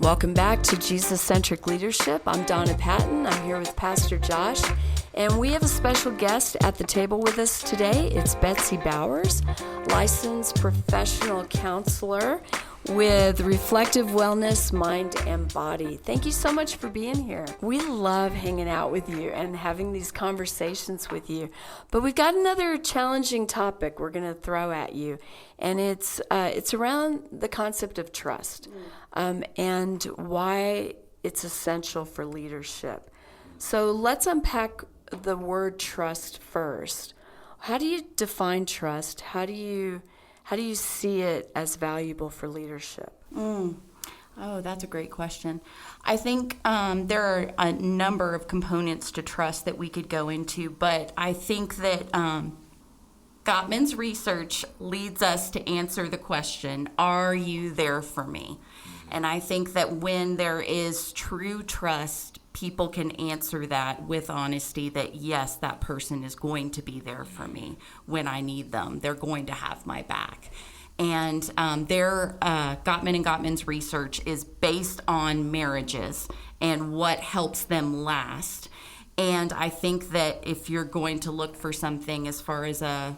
Welcome back to Jesus-Centric Leadership. I'm Donna Patton. I'm here with Pastor Josh, and we have a special guest at the table with us today. It's Betsy Bowers, licensed professional counselor with Reflective Wellness, Mind and Body. Thank you so much for being here. We love hanging out with you and having these conversations with you. But we've got another challenging topic we're going to throw at you, and it's around the concept of trust and why it's essential for leadership. So let's unpack the word trust first. How do you define trust? How do you see it as valuable for leadership? Oh, that's a great question. I think there are a number of components to trust that we could go into, but I think that Gottman's research leads us to answer the question, are you there for me? And I think that when there is true trust, people can answer that with honesty that, yes, that person is going to be there for me when I need them. They're going to have my back. And Gottman and Gottman's research is based on marriages and what helps them last. And I think that if you're going to look for something as far as a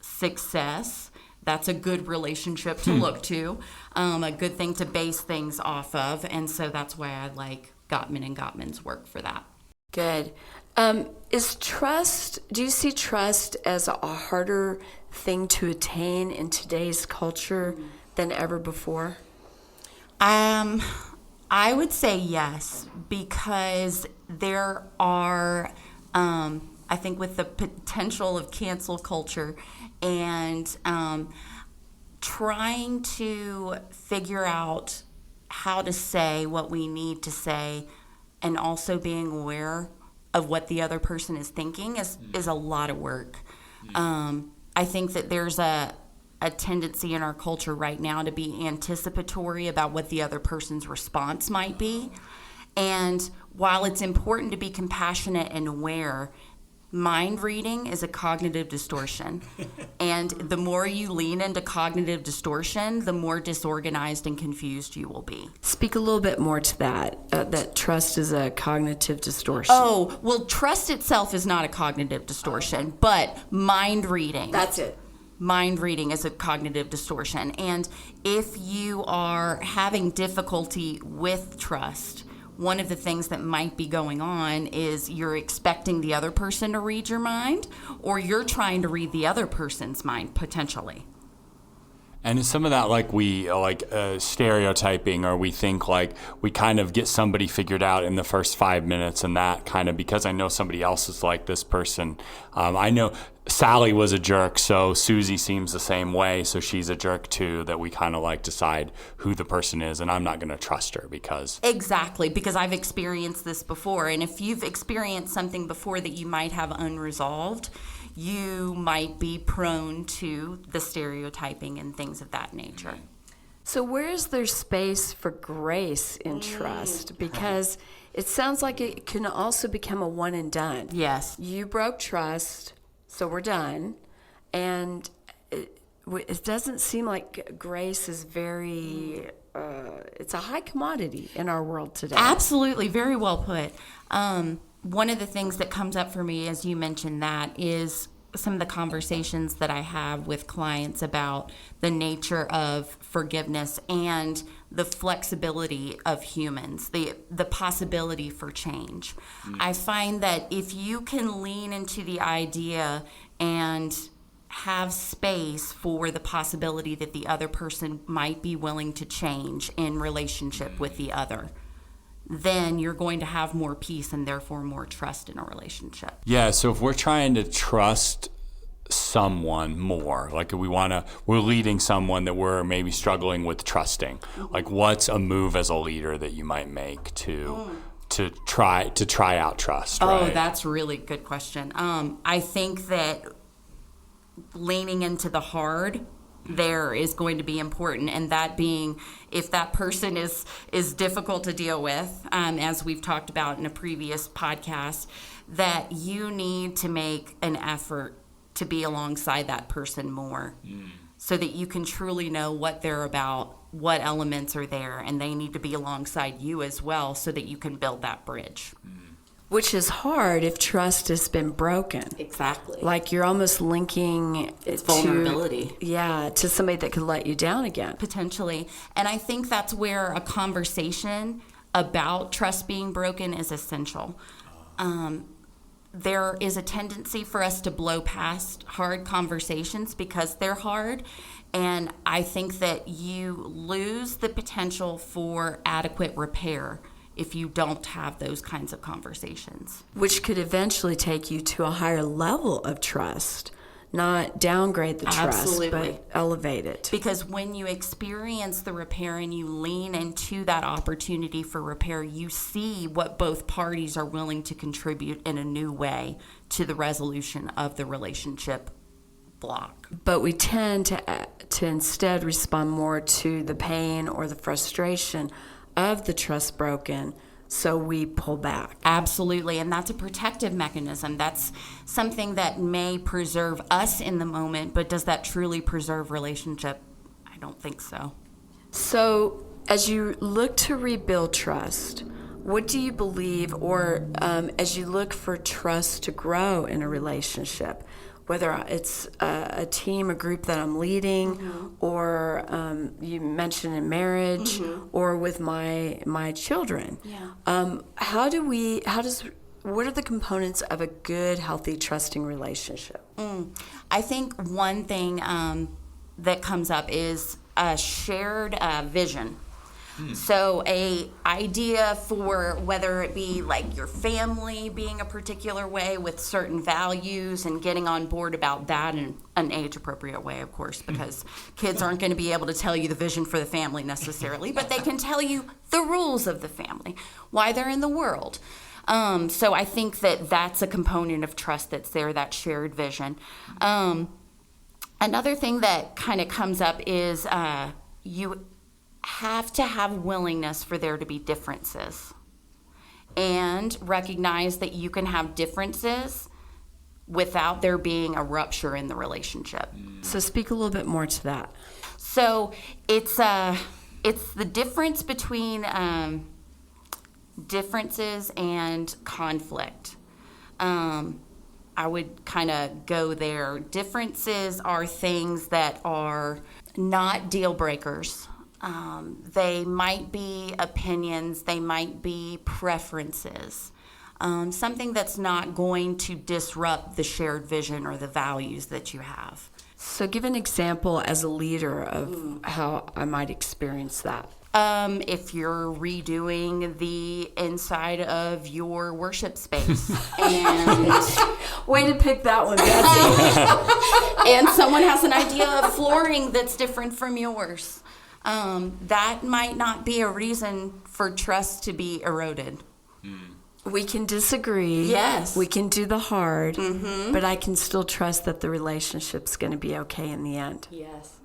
success, that's a good relationship to look to, a good thing to base things off of. And so that's why I like Gottman and Gottman's work for that. Good. Do you see trust as a harder thing to attain in today's culture than ever before? I would say yes, because there are, I think with the potential of cancel culture and trying to figure out how to say what we need to say and also being aware of what the other person is thinking is a lot of work. I think that there's a tendency in our culture right now to be anticipatory about what the other person's response might be. And while it's important to be compassionate and aware, mind reading is a cognitive distortion. And the more you lean into cognitive distortion, the more disorganized and confused you will be. Speak a little bit more to that trust is a cognitive distortion. Oh, well, trust itself is not a cognitive distortion, but mind reading. That's it. Mind reading is a cognitive distortion. And if you are having difficulty with trust, one of the things that might be going on is you're expecting the other person to read your mind, or you're trying to read the other person's mind, potentially. And is some of that stereotyping, or we think like we kind of get somebody figured out in the first 5 minutes, and that kind of, because I know somebody else is like this person. I know Sally was a jerk, so Susie seems the same way, so she's a jerk too, that we kind of like decide who the person is, and I'm not going to trust her because... Exactly, because I've experienced this before, and if you've experienced something before that you might have unresolved, you might be prone to the stereotyping and things of that nature. So where is there space for grace in trust? Because it sounds like it can also become a one and done. Yes. You broke trust, so we're done. And it doesn't seem like grace is very, it's a high commodity in our world today. Absolutely. Very well put. One of the things that comes up for me, as you mentioned that, is some of the conversations that I have with clients about the nature of forgiveness and the flexibility of humans, the possibility for change. I find that if you can lean into the idea and have space for the possibility that the other person might be willing to change in relationship with the other, then you're going to have more peace and therefore more trust in a relationship. Yeah, so if we're trying to trust someone more, like we're leading someone that we're maybe struggling with trusting, like what's a move as a leader that you might make to try out trust, right? Oh, that's a really good question. I think that leaning into the hard there is going to be important, and that being if that person is difficult to deal with, as we've talked about in a previous podcast, that you need to make an effort to be alongside that person more, so that you can truly know what they're about, what elements are there, and they need to be alongside you as well so that you can build that bridge. Which is hard if trust has been broken. Exactly. Like you're almost linking It's it vulnerability. to somebody that could let you down again. Potentially. And I think that's where a conversation about trust being broken is essential. There is a tendency for us to blow past hard conversations because they're hard. And I think that you lose the potential for adequate repair if you don't have those kinds of conversations. Which could eventually take you to a higher level of trust, not downgrade the trust, Absolutely. but elevate it. Because when you experience the repair and you lean into that opportunity for repair, you see what both parties are willing to contribute in a new way to the resolution of the relationship block. But we tend to instead respond more to the pain or the frustration of the trust broken, so we pull back. Absolutely, and that's a protective mechanism. That's something that may preserve us in the moment, but does that truly preserve relationship? I don't think so. So as you look to rebuild trust, what do you believe, or as you look for trust to grow in a relationship, whether it's a team, a group that I'm leading, or you mentioned in marriage, or with my children. What are the components of a good, healthy, trusting relationship? I think one thing that comes up is a shared vision. So a idea for whether it be like your family being a particular way with certain values and getting on board about that in an age-appropriate way, of course, because kids aren't going to be able to tell you the vision for the family necessarily, but they can tell you the rules of the family, why they're in the world. So I think that that's a component of trust that's there, that shared vision. Another thing that kind of comes up is you have to have willingness for there to be differences and recognize that you can have differences without there being a rupture in the relationship. So speak a little bit more to that. So it's the difference between differences and conflict. I would kind of go there. Differences are things that are not deal breakers. They might be opinions, they might be preferences, something that's not going to disrupt the shared vision or the values that you have. So give an example as a leader of how I might experience that. If you're redoing the inside of your worship space and way to pick that one, Betsy. and someone has an idea of flooring that's different from yours, that might not be a reason for trust to be eroded. We can disagree. Yes. We can do the hard, but I can still trust that the relationship's going to be okay in the end. Yes.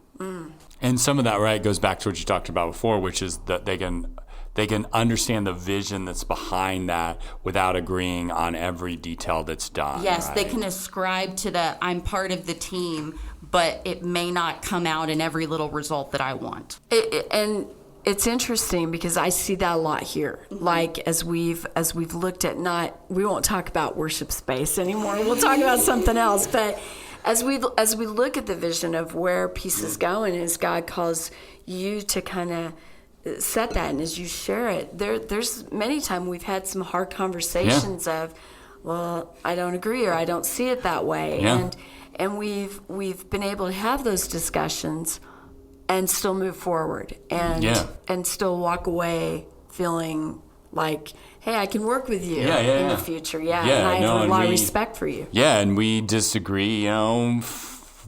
And some of that, right, goes back to what you talked about before, which is that they can understand the vision that's behind that without agreeing on every detail that's done. Yes, right? they can ascribe to the I'm part of the team, but it may not come out in every little result that I want. And it's interesting because I see that a lot here. Like as we've looked at we won't talk about worship space anymore. We'll talk about something else. But as we look at the vision of where peace is going, as God calls you to kind of set that, and as you share it, there's many times we've had some hard conversations of, well, I don't agree or I don't see it that way, and we've been able to have those discussions and still move forward and still walk away feeling like, hey, I can work with you in the future. And I have a lot of respect for you. Yeah, and we disagree,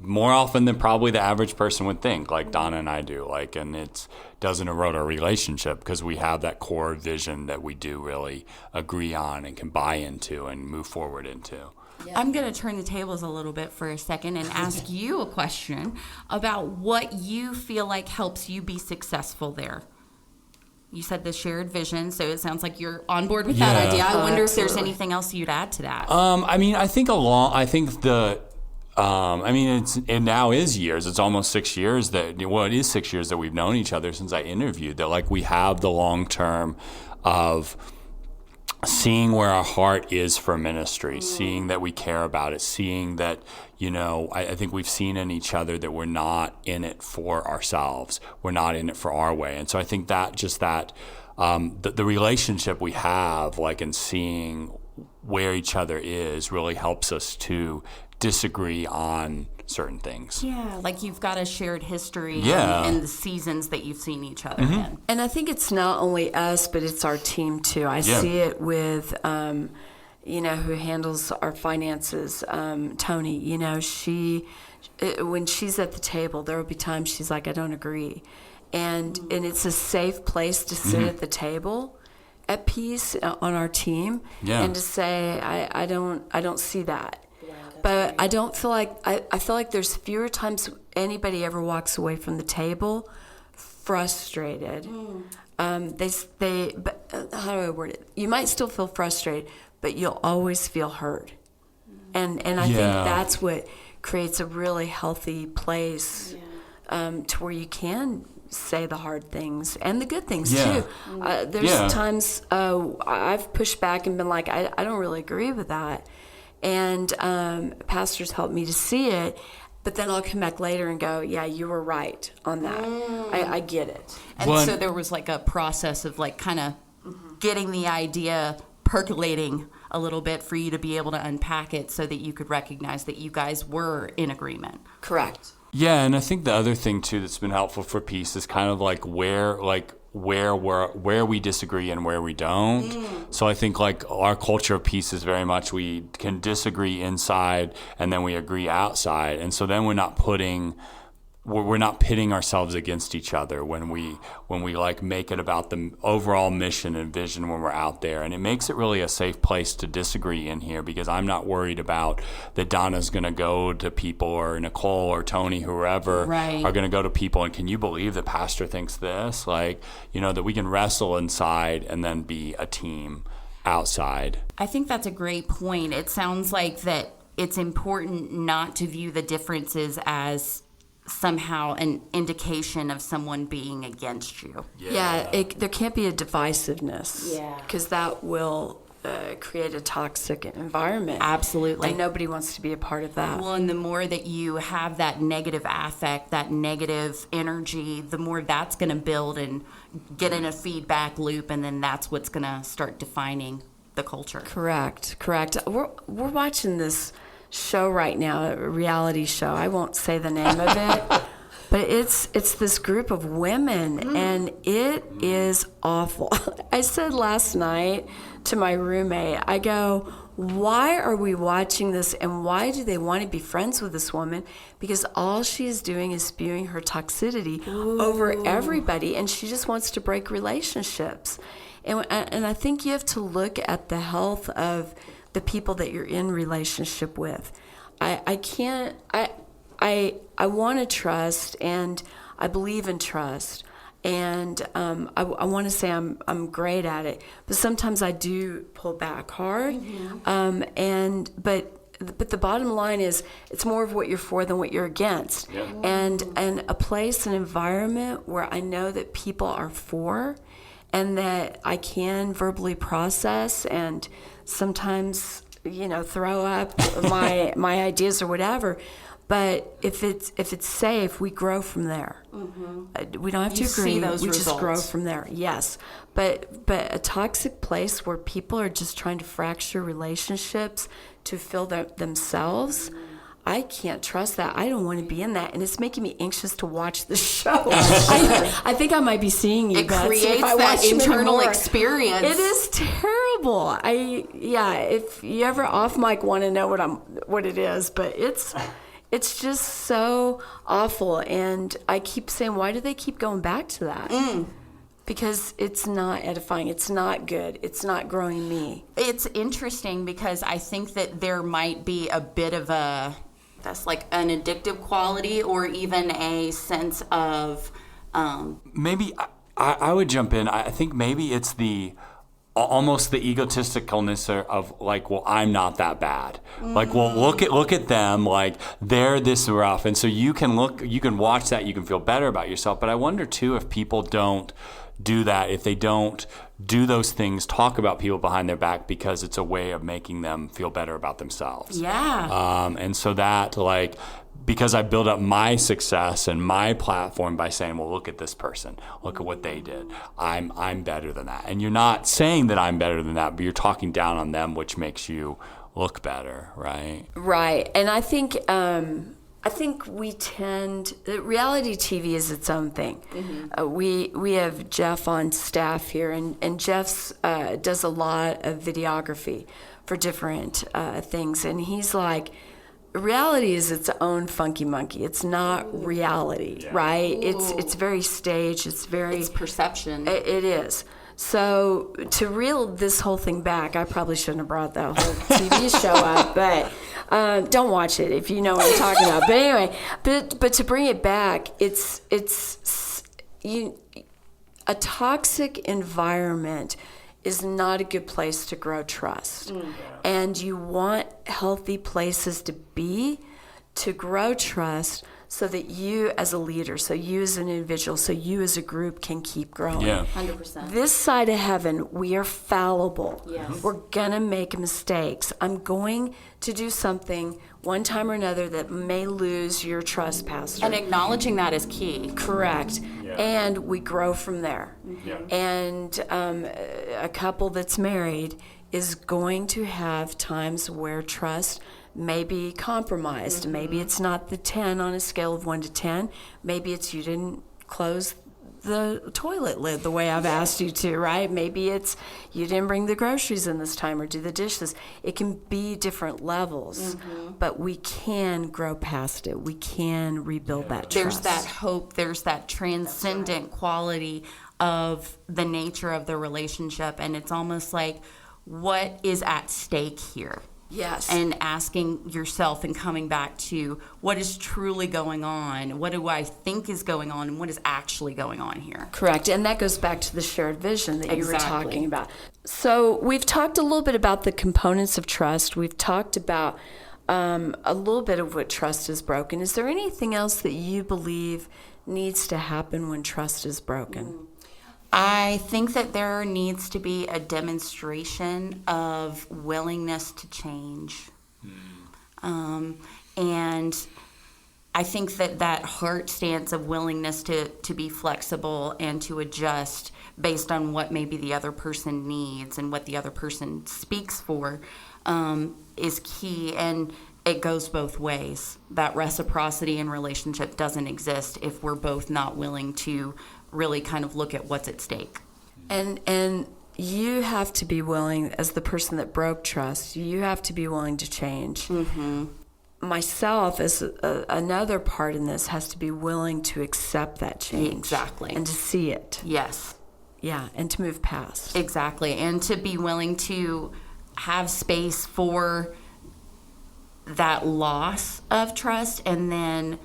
more often than probably the average person would think, like Donna and I do. And it doesn't erode our relationship because we have that core vision that we do really agree on and can buy into and move forward into. Yeah. I'm going to turn the tables a little bit for a second and ask you a question about what you feel like helps you be successful there. You said the shared vision, so it sounds like you're on board with that idea. I wonder if there's anything else you'd add to that. I think I mean, it now is years. It's almost 6 years it is 6 years that we've known each other since I interviewed, that like we have the long term of seeing where our heart is for ministry, seeing that we care about it, seeing that, I think we've seen in each other that we're not in it for ourselves. We're not in it for our way. And so I think that the relationship we have, like in seeing where each other is, really helps us to disagree on certain things. Yeah, like you've got a shared history Yeah. and the seasons that you've seen each other in. And I think it's not only us, but it's our team too. I see it with, who handles our finances, Tony. When she's at the table, there will be times she's like, I don't agree. And it's a safe place to sit at the table at peace on our team and to say, I don't see that. But I don't feel like I feel like there's fewer times anybody ever walks away from the table frustrated. But how do I word it? You might still feel frustrated, but you'll always feel heard. And I think that's what creates a really healthy place to where you can say the hard things and the good things too. There's times I've pushed back and been like, I don't really agree with that. And pastors helped me to see it, but then I'll come back later and go, yeah, you were right on that. I get it. And so there was like a process of like kind of getting the idea percolating a little bit for you to be able to unpack it so that you could recognize that you guys were in agreement. Correct. Yeah, and I think the other thing too that's been helpful for peace is kind of like where we disagree and where we don't. So I think like our culture of peace is very much we can disagree inside and then we agree outside, and so then we're not pitting ourselves against each other when we like make it about the overall mission and vision when we're out there. And it makes it really a safe place to disagree in here, because I'm not worried about that Donna's going to go to people, or Nicole or Tony, whoever are going to go to people and, can you believe the pastor thinks this? Like, that we can wrestle inside and then be a team outside. I think that's a great point. It sounds like that it's important not to view the differences as somehow an indication of someone being against you. There can't be a divisiveness. Because that will create a toxic environment. Absolutely. And nobody wants to be a part of that. Well, and the more that you have that negative affect, that negative energy, the more that's going to build and get in a feedback loop, and then that's what's going to start defining the culture. Correct. We're watching this show right now, a reality show. I won't say the name of it, but it's this group of women, and it is awful. I said last night to my roommate, I go, why are we watching this, and why do they want to be friends with this woman? Because all she is doing is spewing her toxicity over everybody, and she just wants to break relationships. And I think you have to look at the health of the people that you're in relationship with. I want to trust, and I believe in trust, and I want to say I'm great at it, but sometimes I do pull back hard. But the bottom line is, it's more of what you're for than what you're against. And a place, an environment where I know that people are for, and that I can verbally process and sometimes, throw up my ideas or whatever. But if it's safe, we grow from there. We don't have to agree. We just grow from there. Yes, but a toxic place where people are just trying to fracture relationships to fill themselves. I can't trust that. I don't want to be in that, and it's making me anxious to watch the show. I think I might be seeing you. It creates that internal experience. It is terrible. If you ever off mic want to know what it is, but it's just so awful, and I keep saying, why do they keep going back to that? Because it's not edifying. It's not good. It's not growing me. It's interesting because I think that there might be a bit of that's like an addictive quality, or even a sense of maybe I would jump in. I think maybe it's the almost the egotisticalness of like, well, I'm not that bad. Like, well, look at them, like they're this rough. And so you can watch that, you can feel better about yourself. But I wonder too, if people don't do that, if they don't do those things, talk about people behind their back, because it's a way of making them feel better about themselves. Yeah. And so that, like, because I build up my success and my platform by saying, well, look at this person, look at what they did. I'm better than that. And you're not saying that I'm better than that, but you're talking down on them, which makes you look better, right? Right. And I think we tend, reality TV is its own thing. We have Jeff on staff here, and Jeff does a lot of videography for different things. And he's like, reality is its own funky monkey. It's not reality, right? It's very staged. It's perception. It is. So to reel this whole thing back, I probably shouldn't have brought that whole TV show up, but don't watch it if you know what I'm talking about. But anyway, but to bring it back, it's a toxic environment is not a good place to grow trust. And you want healthy places to be to grow trust, so that you as a leader, so you as an individual, so you as a group can keep growing. 100%. This side of heaven, we are fallible. Yes. We're going to make mistakes. I'm going to do something one time or another that may lose your trust, Pastor. And acknowledging that is key. Correct. And we grow from there. And a couple that's married is going to have times where trust may be compromised. Maybe it's not the 10 on a scale of 1 to 10. Maybe it's you didn't close the toilet lid the way I've asked you to, right? Maybe it's you didn't bring the groceries in this time or do the dishes. It can be different levels, but we can grow past it. We can rebuild that trust. There's that hope. There's that transcendent quality of the nature of the relationship. And it's almost like, what is at stake here? Yes. And asking yourself and coming back to what is truly going on, what do I think is going on, and what is actually going on here. Correct. And that goes back to the shared vision that you were Exactly. talking about. So we've talked a little bit about the components of trust. We've talked about a little bit of what trust is broken. Is there anything else that you believe needs to happen when trust is broken? I think that there needs to be a demonstration of willingness to change. And I think that heart stance of willingness to be flexible and to adjust based on what maybe the other person needs and what the other person speaks for is key. And it goes both ways. That reciprocity in relationship doesn't exist if we're both not willing to really kind of look at what's at stake. And you have to be willing, as the person that broke trust, you have to be willing to change. Myself, as another part in this, has to be willing to accept that change. Exactly. And to see it. Yes. Yeah, and to move past. Exactly. And to be willing to have space for that loss of trust, and then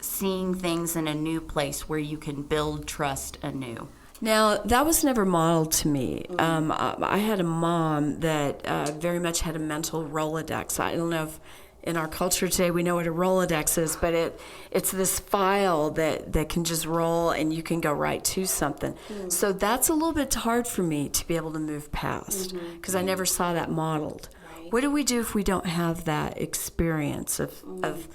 seeing things in a new place where you can build trust anew. Now, that was never modeled to me. I had a mom that very much had a mental Rolodex. I don't know if in our culture today we know what a Rolodex is, but it's this file that can just roll and you can go right to something. So that's a little bit hard for me to be able to move past, because I never saw that modeled. What do we do if we don't have that experience of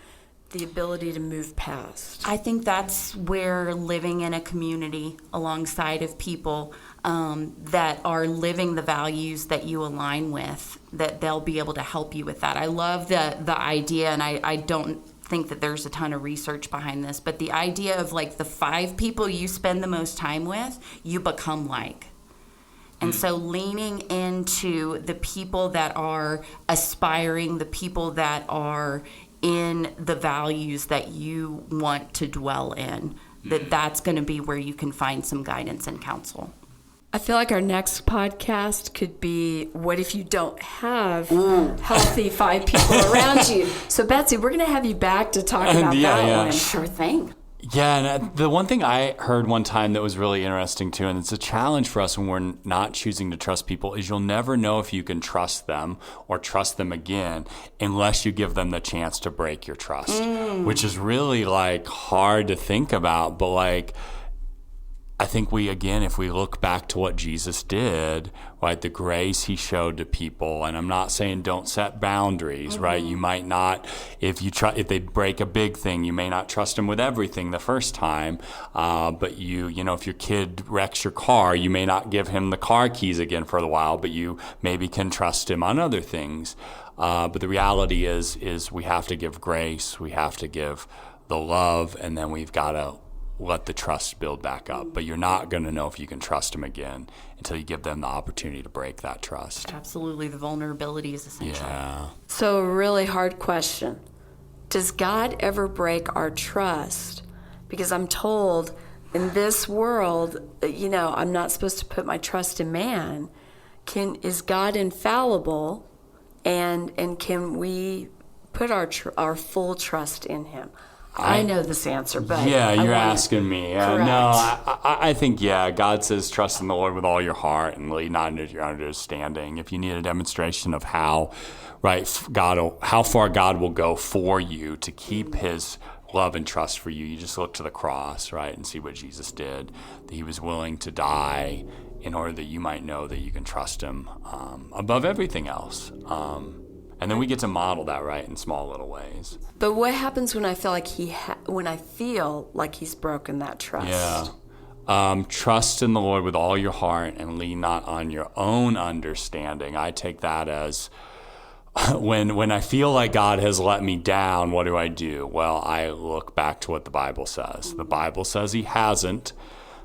the ability to move past? I think that's where living in a community alongside of people that are living the values that you align with, that they'll be able to help you with that. I love the idea, and I don't think that there's a ton of research behind this, but the idea of like the 5 people you spend the most time with, you become like. And so leaning into the people that are aspiring, the people that are in the values that you want to dwell in, that's going to be where you can find some guidance and counsel. I feel like our next podcast could be, what if you don't have healthy 5 people around you? So, Betsy, we're going to have you back to talk about that one. Sure thing. Yeah, and the one thing I heard one time that was really interesting too, and it's a challenge for us when we're not choosing to trust people, is you'll never know if you can trust them or trust them again unless you give them the chance to break your trust, which is really like hard to think about. But like, I think if we look back to what Jesus did, right, the grace he showed to people, and I'm not saying don't set boundaries, right? You might not, if they break a big thing, you may not trust them with everything the first time, but if your kid wrecks your car, you may not give him the car keys again for a while, but you maybe can trust him on other things. But the reality is we have to give grace, we have to give the love, and then we've got to let the trust build back up. But you're not going to know if you can trust them again until you give them the opportunity to break that trust. Absolutely. The vulnerability is essential. Yeah. So a really hard question. Does God ever break our trust? Because I'm told in this world, I'm not supposed to put my trust in man. Is God infallible? And can we put our full trust in him? I know this answer, but you're asking me. Correct. No, I think God says trust in the Lord with all your heart and lean not into your understanding. If you need a demonstration of how far God will go for you to keep His love and trust for you, you just look to the cross, right, and see what Jesus did. That He was willing to die in order that you might know that you can trust Him above everything else. And then we get to model that, right, in small little ways. But what happens when I feel like He's broken that trust? Yeah. Trust in the Lord with all your heart and lean not on your own understanding. I take that as when I feel like God has let me down, what do? Well, I look back to what the Bible says. The Bible says He hasn't.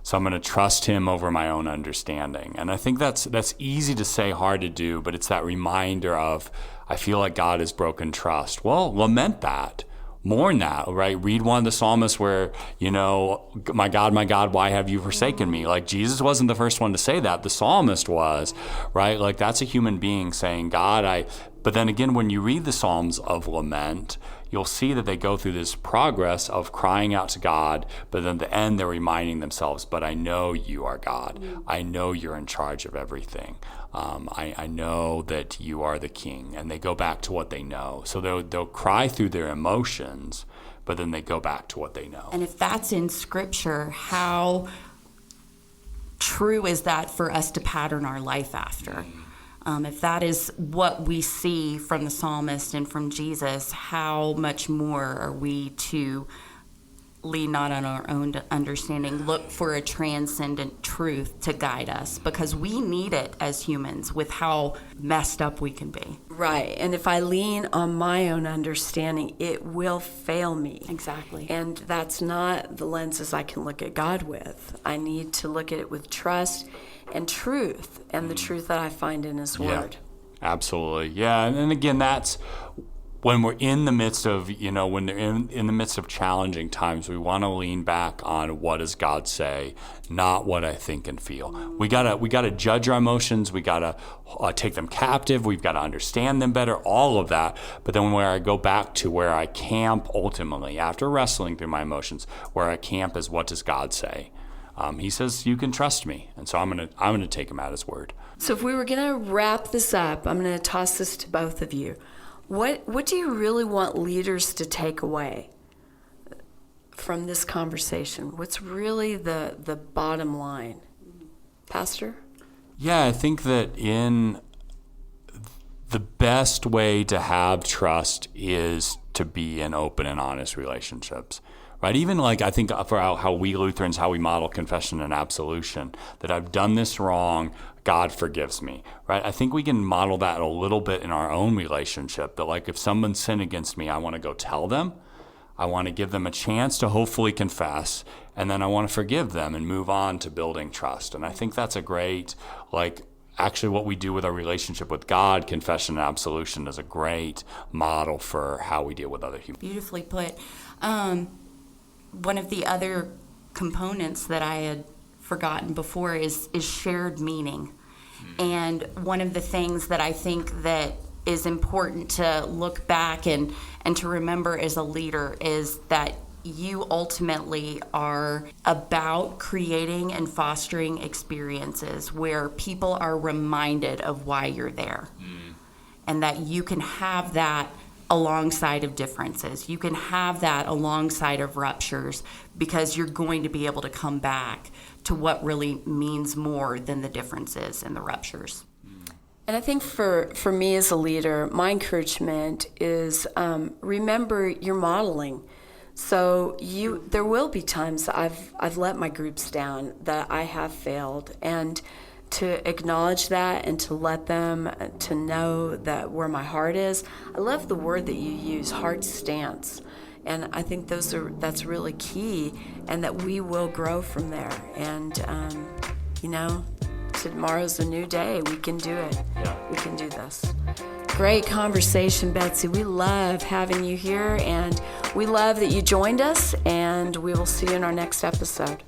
So I'm going to trust Him over my own understanding. And I think that's easy to say, hard to do, but it's that reminder of, I feel like God has broken trust. Well, lament that. Mourn that, right? Read one of the psalmists where, my God, why have you forsaken me? Like, Jesus wasn't the first one to say that. The psalmist was, right? Like, that's a human being saying, But then again, when you read the Psalms of lament, you'll see that they go through this progress of crying out to God, but then at the end they're reminding themselves, but I know you are God. I know you're in charge of everything. I know that you are the King. And they go back to what they know. So they'll cry through their emotions, but then they go back to what they know. And if that's in Scripture, how true is that for us to pattern our life after? If that is what we see from the psalmist and from Jesus, how much more are we to lean not on our own understanding, look for a transcendent truth to guide us, because we need it as humans with how messed up we can be. Right. And if I lean on my own understanding, it will fail me. Exactly. And that's not the lenses I can look at God with. I need to look at it with trust and truth, and the truth that I find in His Word. Absolutely. Yeah. And again, that's when we're in the midst of, when they're in the midst of challenging times, we want to lean back on what does God say, not what I think and feel. We gotta judge our emotions. We gotta take them captive. We've got to understand them better, all of that. But then where I go back to where I camp ultimately, after wrestling through my emotions, where I camp is what does God say? He says, you can trust me. And so I'm gonna take Him at His word. So if we were going to wrap this up, I'm going to toss this to both of you. What do you really want leaders to take away from this conversation? What's really the bottom line? Pastor? Yeah, I think that in the best way to have trust is to be in open and honest relationships. Right? Even I think for how we Lutherans, how we model confession and absolution, that I've done this wrong, God forgives me. Right? I think we can model that a little bit in our own relationship, that if someone sinned against me, I want to go tell them. I want to give them a chance to hopefully confess, and then I want to forgive them and move on to building trust. And I think that's a great, actually what we do with our relationship with God, confession and absolution, is a great model for how we deal with other humans. Beautifully put. One of the other components that I had forgotten before is shared meaning. And one of the things that I think that is important to look back and to remember as a leader is that you ultimately are about creating and fostering experiences where people are reminded of why you're there. And that you can have that alongside of differences. You can have that alongside of ruptures, because you're going to be able to come back to what really means more than the differences and the ruptures. And I think for me as a leader, my encouragement is remember you're modeling. So there will be times I've let my groups down, that I have failed, and to acknowledge that and to let them to know that where my heart is. I love the word that you use, heart stance, and I think that's really key, and that we will grow from there. And tomorrow's a new day. We can do it. Yeah. We can do this. Great conversation, Betsy. We love having you here, and we love that you joined us, and we will see you in our next episode.